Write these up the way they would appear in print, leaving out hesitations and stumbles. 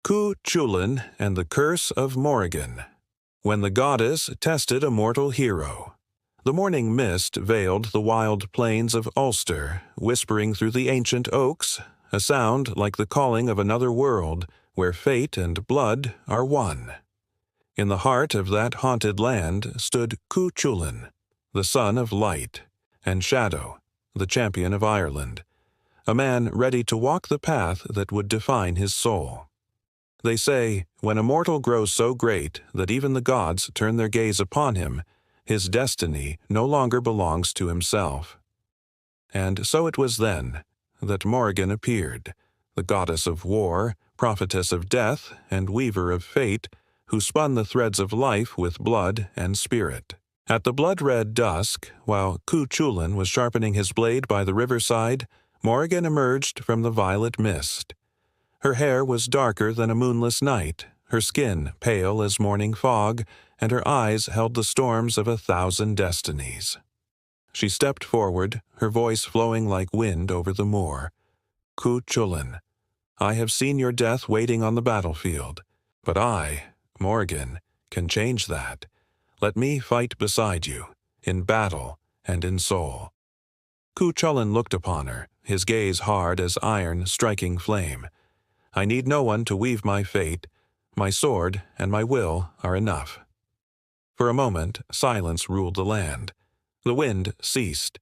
Cú Chulainn and the Curse of Morrigan. When the goddess tested a mortal hero. The morning mist veiled the wild plains of Ulster, whispering through the ancient oaks, a sound like the calling of another world, where fate and blood are one. In the heart of that haunted land stood Cú Chulainn, the son of light, and shadow, the champion of Ireland, a man ready to walk the path that would define his soul. They say, when a mortal grows so great that even the gods turn their gaze upon him, his destiny no longer belongs to himself. And so it was then that Morrigan appeared, the goddess of war, prophetess of death, and weaver of fate, who spun the threads of life with blood and spirit. At the blood-red dusk, while Cú Chulainn was sharpening his blade by the riverside, Morrigan emerged from the violet mist. Her hair was darker than a moonless night, her skin pale as morning fog, and her eyes held the storms of 1,000 destinies. She stepped forward, her voice flowing like wind over the moor. Cú Chulainn, I have seen your death waiting on the battlefield, but I, Morrigan, can change that. Let me fight beside you, in battle and in soul. Cú Chulainn looked upon her, his gaze hard as iron striking flame. I need no one to weave my fate. My sword and my will are enough. For a moment, silence ruled the land. The wind ceased.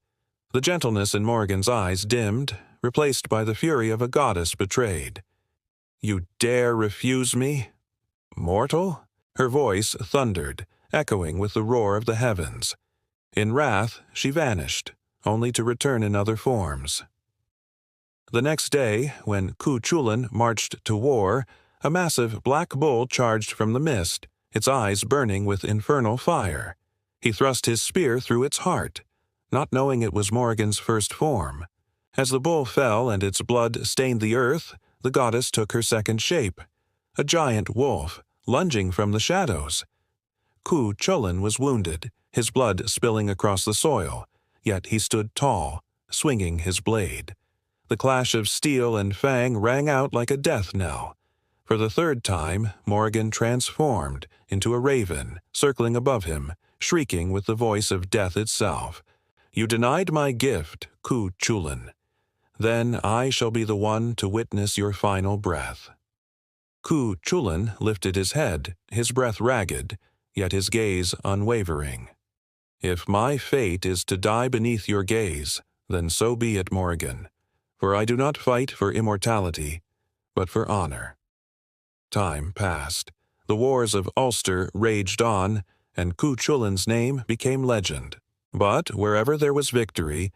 The gentleness in Morrigan's eyes dimmed, replaced by the fury of a goddess betrayed. You dare refuse me? Mortal? Her voice thundered, echoing with the roar of the heavens. In wrath, she vanished, only to return in other forms. The next day, when Cú Chulainn marched to war, a massive black bull charged from the mist, its eyes burning with infernal fire. He thrust his spear through its heart, not knowing it was Morrigan's first form. As the bull fell and its blood stained the earth, the goddess took her second shape, a giant wolf, lunging from the shadows. Cú Chulainn was wounded, his blood spilling across the soil, yet he stood tall, swinging his blade. The clash of steel and fang rang out like a death knell. For the third time, Morrigan transformed into a raven, circling above him, shrieking with the voice of death itself. You denied my gift, Cú Chulainn. Then I shall be the one to witness your final breath. Cú Chulainn lifted his head, his breath ragged, yet his gaze unwavering. If my fate is to die beneath your gaze, then so be it, Morrigan. For I do not fight for immortality, but for honor. Time passed. The wars of Ulster raged on, and Cú Chulainn's name became legend. But wherever there was victory,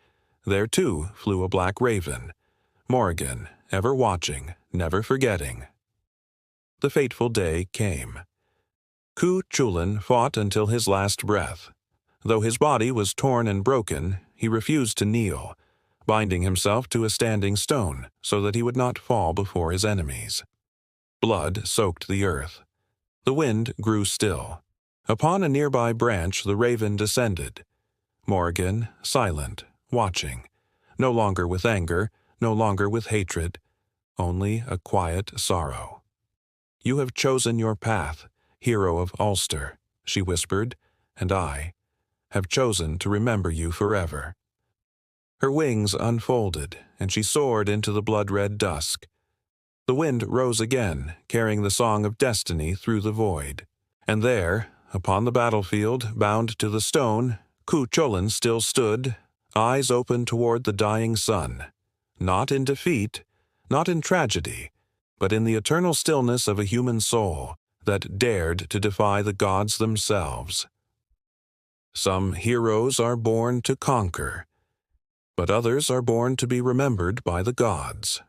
there too flew a black raven. Morrigan, ever watching, never forgetting. The fateful day came. Cú Chulainn fought until his last breath. Though his body was torn and broken, he refused to kneel, binding himself to a standing stone so that he would not fall before his enemies. Blood soaked the earth. The wind grew still. Upon a nearby branch the raven descended. Morrigan, silent, watching, no longer with anger, no longer with hatred, only a quiet sorrow. You have chosen your path, hero of Ulster, she whispered, and I have chosen to remember you forever. Her wings unfolded, and she soared into the blood-red dusk. The wind rose again, carrying the song of destiny through the void. And there, upon the battlefield, bound to the stone, Cú Chulainn still stood, eyes open toward the dying sun, not in defeat, not in tragedy, but in the eternal stillness of a human soul that dared to defy the gods themselves. Some heroes are born to conquer, but others are born to be remembered by the gods.